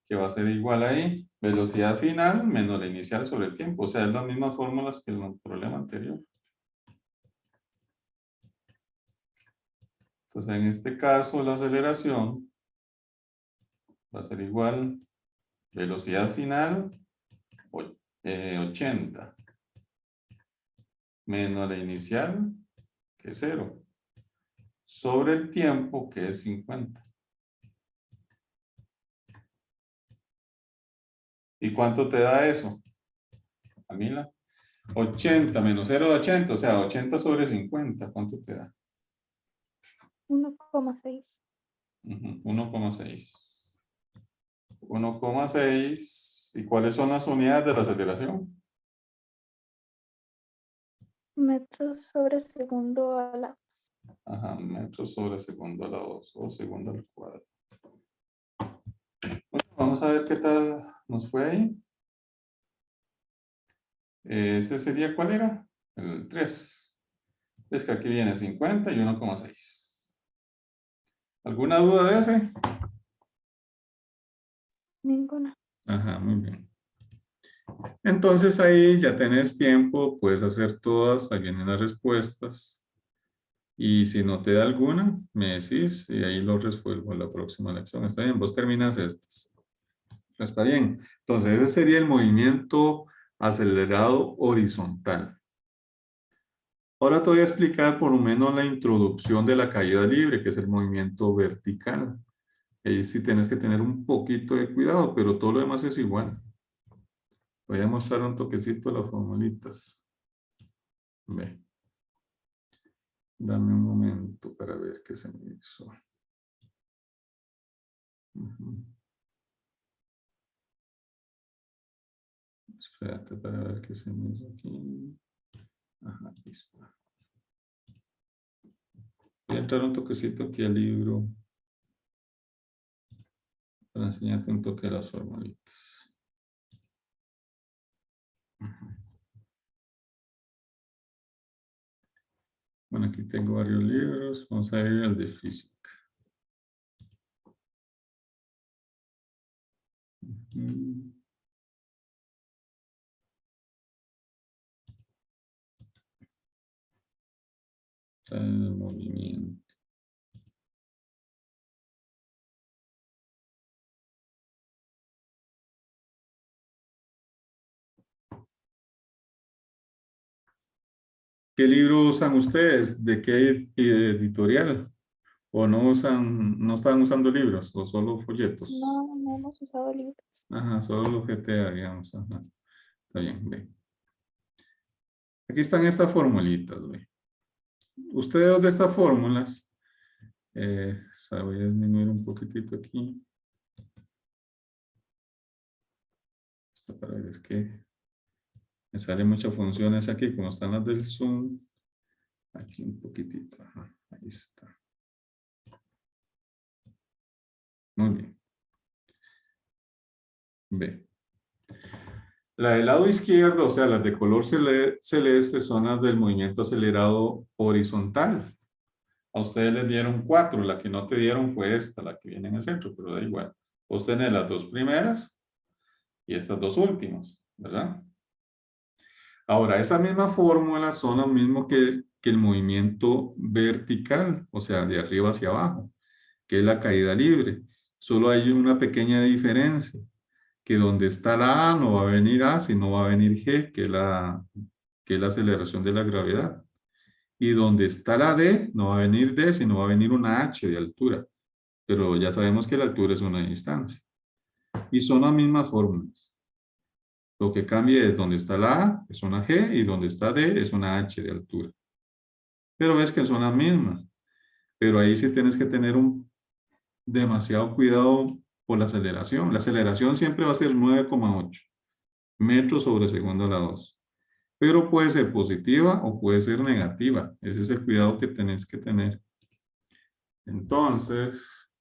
Que va a ser igual ahí. Velocidad final menos la inicial sobre el tiempo. O sea, es las mismas fórmulas que en el problema anterior. Entonces, en este caso, la aceleración va a ser igual. Velocidad final, 80. Menos la inicial, que es 0. Sobre el tiempo, que es 50. ¿Y cuánto te da eso, Camila? 80 menos 0 de 80, o sea, 80 sobre 50. ¿Cuánto te da? 1,6. 1,6. 1,6. ¿Y cuáles son las unidades de la aceleración? Metros sobre segundo a la 2. Ajá, metros sobre segundo a la 2 o segundo al cuadrado. Bueno, vamos a ver qué tal nos fue ahí. Ese sería, ¿cuál era? El 3. Es que aquí viene 50 y 1,6. ¿Alguna duda de ese? Ninguna. Ajá, muy bien. Entonces ahí ya tenés tiempo, puedes hacer todas, ahí vienen las respuestas. Y si no te da alguna, me decís y ahí lo resuelvo en la próxima lección. ¿Está bien? Vos terminas estas. ¿Está bien? Entonces ese sería el movimiento acelerado horizontal. Ahora te voy a explicar por lo menos la introducción de la caída libre, que es el movimiento vertical. Ahí sí tienes que tener un poquito de cuidado, pero todo lo demás es igual. Voy a mostrar un toquecito las formulitas. Ve. Dame un momento para ver qué se me hizo. Espérate para ver qué se me hizo aquí. Ajá, aquí está. Voy a entrar un toquecito aquí al libro para enseñarte un toque de las formulitas. Bueno, aquí tengo varios libros. Vamos a ver el de física. Ujú. Está en el movimiento. ¿Qué libro usan ustedes? ¿De qué editorial? ¿O no usan, no están usando libros o solo folletos? No, no hemos usado libros. Ajá, solo los GTA, digamos. Ajá. Está bien, ve. Aquí están estas formulitas, ve. Ustedes de estas fórmulas, voy a disminuir un poquitito aquí. Esto para ver, es que me salen muchas funciones aquí, como están las del Zoom. Aquí un poquitito, ajá, ahí está. Muy bien. Ve. La del lado izquierdo, o sea, las de color celeste son las del movimiento acelerado horizontal. A ustedes les dieron 4, la que no te dieron fue esta, la que viene en el centro, pero da igual. Vos tenés las dos primeras y estas dos últimas, ¿verdad? Ahora, esa misma fórmula son lo mismo que el movimiento vertical, o sea, de arriba hacia abajo, que es la caída libre. Solo hay una pequeña diferencia, que donde está la A no va a venir A, sino va a venir G, que es la aceleración de la gravedad. Y donde está la D, no va a venir D, sino va a venir una H de altura. Pero ya sabemos que la altura es una distancia. Y son las mismas fórmulas. Lo que cambia es donde está la A, es una G, y donde está D, es una H de altura. Pero ves que son las mismas. Pero ahí sí tienes que tener demasiado cuidado por la aceleración. La aceleración siempre va a ser 9,8 metros sobre segundo a la 2. Pero puede ser positiva o puede ser negativa. Ese es el cuidado que tenés que tener. Entonces,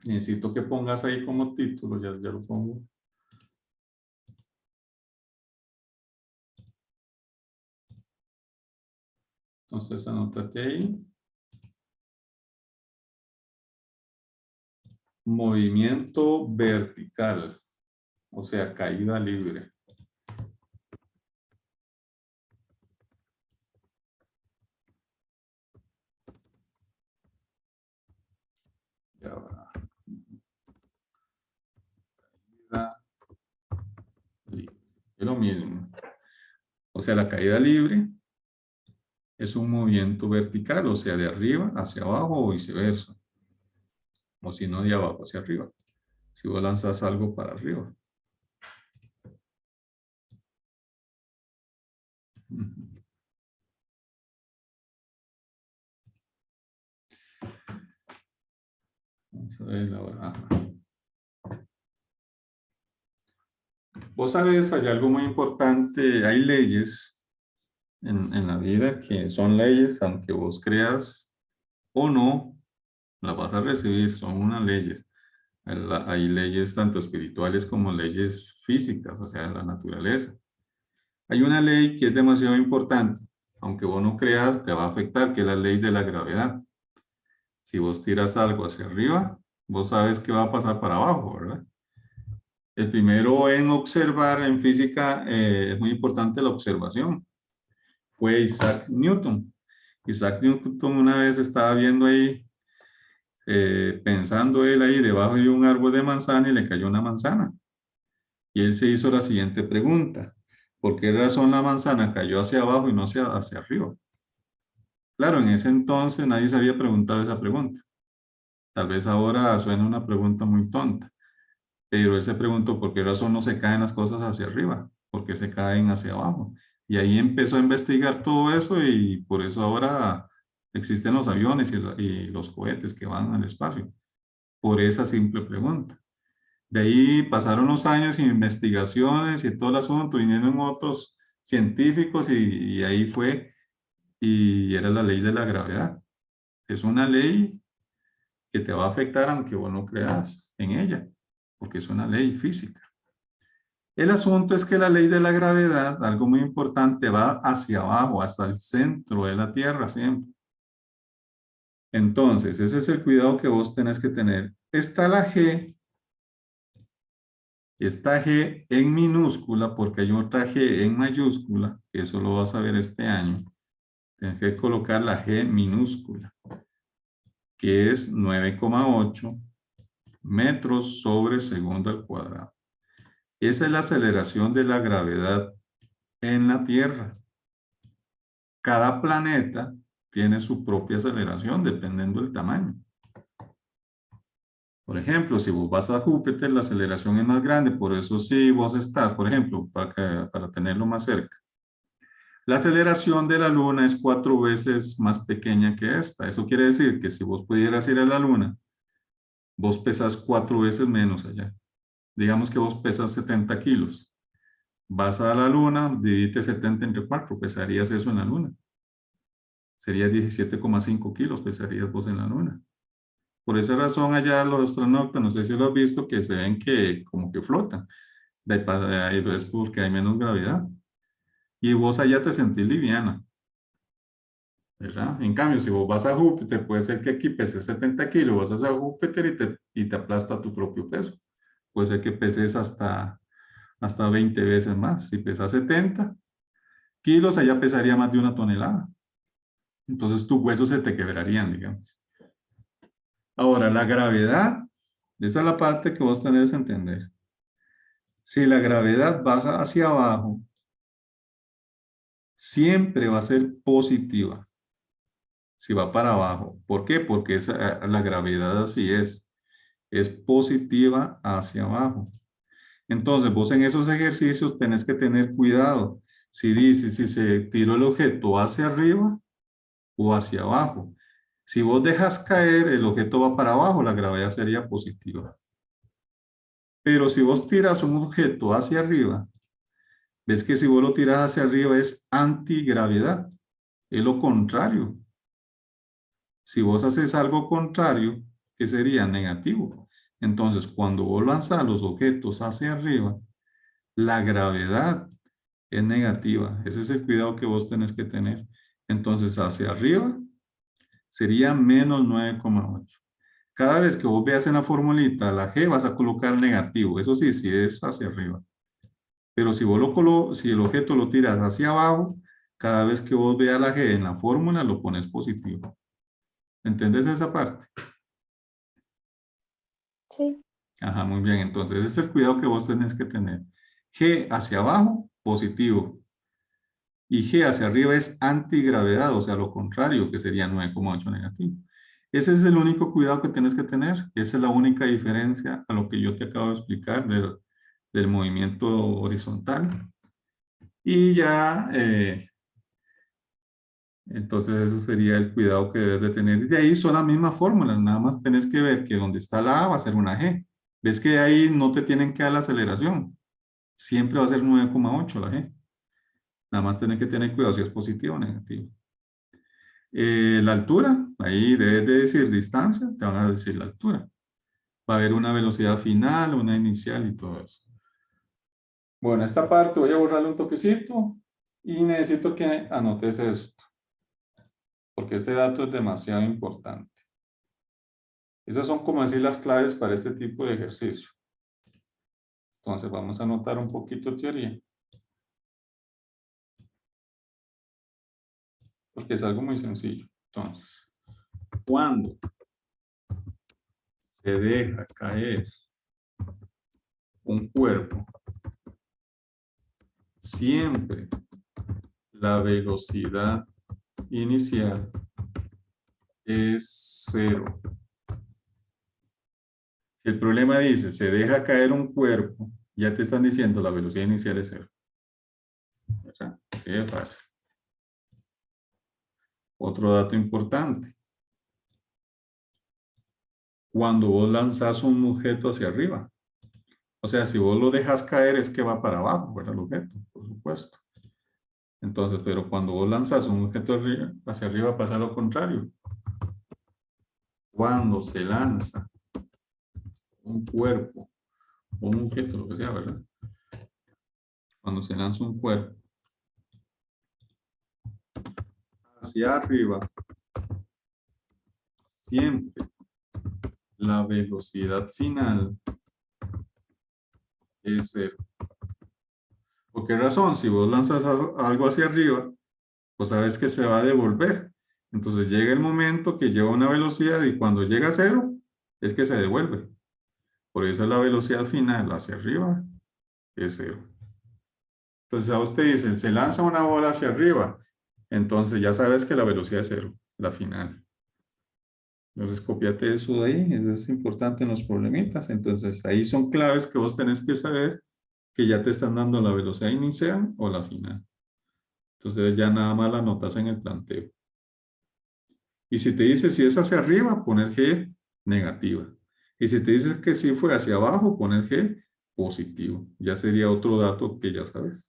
necesito que pongas ahí como título, ya lo pongo. Entonces, anótate ahí. Movimiento vertical, o sea, caída libre. Ya va. Caída libre. Es lo mismo. O sea, la caída libre es un movimiento vertical, o sea, de arriba hacia abajo o viceversa. O si no, de abajo hacia arriba. Si vos lanzas algo para arriba. Vamos a ver ahora. Ajá. Vos sabés, hay algo muy importante, hay leyes en la vida que son leyes, aunque vos creas o no, las vas a recibir, son unas leyes. Hay leyes tanto espirituales como leyes físicas, o sea, de la naturaleza. Hay una ley que es demasiado importante, aunque vos no creas, te va a afectar, que es la ley de la gravedad. Si vos tiras algo hacia arriba, vos sabes que va a pasar para abajo, ¿verdad? El primero en observar en física es muy importante la observación. Fue Isaac Newton. Isaac Newton una vez estaba viendo ahí, pensando él ahí debajo de un árbol de manzana y le cayó una manzana. Y él se hizo la siguiente pregunta. ¿Por qué razón la manzana cayó hacia abajo y no hacia arriba? Claro, en ese entonces nadie se había preguntado esa pregunta. Tal vez ahora suena una pregunta muy tonta, pero él se preguntó por qué razón no se caen las cosas hacia arriba, por qué se caen hacia abajo. Y ahí empezó a investigar todo eso y por eso ahora existen los aviones y los cohetes que van al espacio, por esa simple pregunta. De ahí pasaron los años y investigaciones y todo el asunto, vinieron otros científicos y ahí fue, y era la ley de la gravedad. Es una ley que te va a afectar aunque vos no creas en ella, porque es una ley física. El asunto es que la ley de la gravedad, algo muy importante, va hacia abajo, hasta el centro de la Tierra siempre. Entonces, ese es el cuidado que vos tenés que tener. Está la G, esta G en minúscula, porque hay otra G en mayúscula, que eso lo vas a ver este año. Tienes que colocar la G minúscula, que es 9,8 metros sobre segundo al cuadrado. Esa es la aceleración de la gravedad en la Tierra. Cada planeta tiene su propia aceleración dependiendo del tamaño. Por ejemplo, si vos vas a Júpiter, la aceleración es más grande, por eso si vos estás, por ejemplo, para tenerlo más cerca. La aceleración de la Luna es 4 veces más pequeña que esta. Eso quiere decir que si vos pudieras ir a la Luna, vos pesas 4 veces menos allá. Digamos que vos pesas 70 kilos. Vas a la Luna, dividite 70 entre 4, pesarías eso en la Luna. Sería 17,5 kilos, pesarías vos en la Luna. Por esa razón allá los astronautas, no sé si lo has visto, que se ven que como que flotan. De ahí es porque hay menos gravedad. Y vos allá te sentís liviana, ¿verdad? En cambio, si vos vas a Júpiter, puede ser que aquí peses 70 kilos, vas a Júpiter y te aplasta tu propio peso. Puede ser que peses hasta 20 veces más. Si pesas 70 kilos, allá pesaría más de 1 tonelada. Entonces tus huesos se te quebrarían, digamos. Ahora, la gravedad, esa es la parte que vos tenés que entender. Si la gravedad baja hacia abajo, siempre va a ser positiva. Si va para abajo. ¿Por qué? Porque la gravedad así es positiva hacia abajo. Entonces, vos en esos ejercicios tenés que tener cuidado. Si se tiró el objeto hacia arriba o hacia abajo. Si vos dejas caer, el objeto va para abajo, la gravedad sería positiva. Pero si vos tiras un objeto hacia arriba, ves que si vos lo tiras hacia arriba es antigravedad. Es lo contrario. Si vos haces algo contrario, ¿qué sería? Negativo. Entonces, cuando vos lanzas los objetos hacia arriba, la gravedad es negativa. Ese es el cuidado que vos tenés que tener. Entonces, hacia arriba sería menos 9,8. Cada vez que vos veas en la formulita la G, vas a colocar negativo. Eso sí, si es hacia arriba. Pero si el objeto lo tiras hacia abajo, cada vez que vos veas la G en la fórmula, lo pones positivo. ¿Entendés esa parte? Sí. Ajá, muy bien. Entonces, ese es el cuidado que vos tenés que tener. G hacia abajo, positivo. Y G hacia arriba es antigravedad, o sea, lo contrario, que sería 9,8 negativo. Ese es el único cuidado que tienes que tener. Esa es la única diferencia a lo que yo te acabo de explicar del movimiento horizontal. Y ya, entonces eso sería el cuidado que debes de tener. De ahí son las mismas fórmulas, nada más tenés que ver que donde está la A va a ser una G. Ves que ahí no te tienen que dar la aceleración. Siempre va a ser 9,8 la G. Nada más tenés que tener cuidado si es positivo o negativo. La altura, ahí debes de decir distancia, te van a decir la altura. Va a haber una velocidad final, una inicial y todo eso. Bueno, esta parte voy a borrarle un toquecito y necesito que anotes esto, porque este dato es demasiado importante. Esas son como decir las claves para este tipo de ejercicio. Entonces vamos a anotar un poquito de teoría. Porque es algo muy sencillo. Entonces, cuando se deja caer un cuerpo, siempre la velocidad inicial es 0. Si el problema dice, se deja caer un cuerpo, ya te están diciendo la velocidad inicial es 0. ¿Verdad? Así de fácil. Otro dato importante. Cuando vos lanzás un objeto hacia arriba, o sea, si vos lo dejas caer es que va para abajo, ¿verdad? El objeto, por supuesto. Entonces, pero cuando vos lanzas un objeto hacia arriba pasa lo contrario. Cuando se lanza un cuerpo o un objeto, lo que sea, ¿verdad? cuando se lanza un cuerpo hacia arriba, siempre la velocidad final es 0. ¿Por qué razón? Si vos lanzas algo hacia arriba, pues sabes que se va a devolver. Entonces llega el momento que lleva una velocidad y cuando llega a 0, es que se devuelve. Por eso la velocidad final hacia arriba es 0. Entonces a usted dice, se lanza una bola hacia arriba, entonces ya sabes que la velocidad es 0, la final. Entonces copiate eso de ahí, eso es importante en los problemitas. Entonces ahí son claves que vos tenés que saber que ya te están dando la velocidad inicial o la final. Entonces ya nada más la anotas en el planteo. Y si te dice si es hacia arriba, pones G negativa. Y si te dice que si fue hacia abajo, pones G positivo. Ya sería otro dato que ya sabes.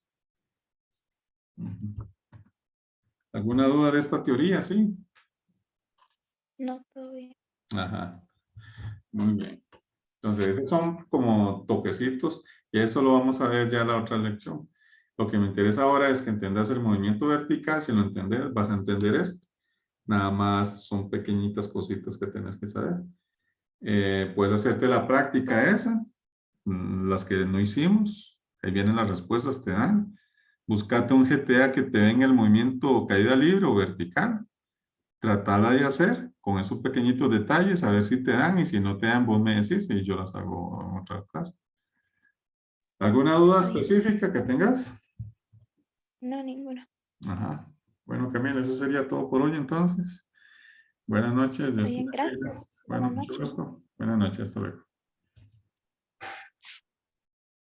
¿Alguna duda de esta teoría? Sí. No, todo bien. Ajá. Muy bien. Entonces, esos son como toquecitos y eso lo vamos a ver ya en la otra lección. Lo que me interesa ahora es que entendas el movimiento vertical. Si lo entiendes, vas a entender esto. Nada más son pequeñitas cositas que tienes que saber. Puedes hacerte la práctica esa, las que no hicimos. Ahí vienen las respuestas, te dan. Búscate un GTA que te venga el movimiento caída libre o vertical. Tratarla de hacer con esos pequeñitos detalles, a ver si te dan, y si no te dan, vos me decís y yo las hago en otra clase. ¿Alguna duda Está bien. específica que tengas? No, ninguna. Ajá. Bueno, Camila, eso sería todo por hoy entonces. Buenas noches. Está Dios te bien, gracias. bendiga. Bueno, Buenas mucho noches. gusto. Buenas noches, hasta luego.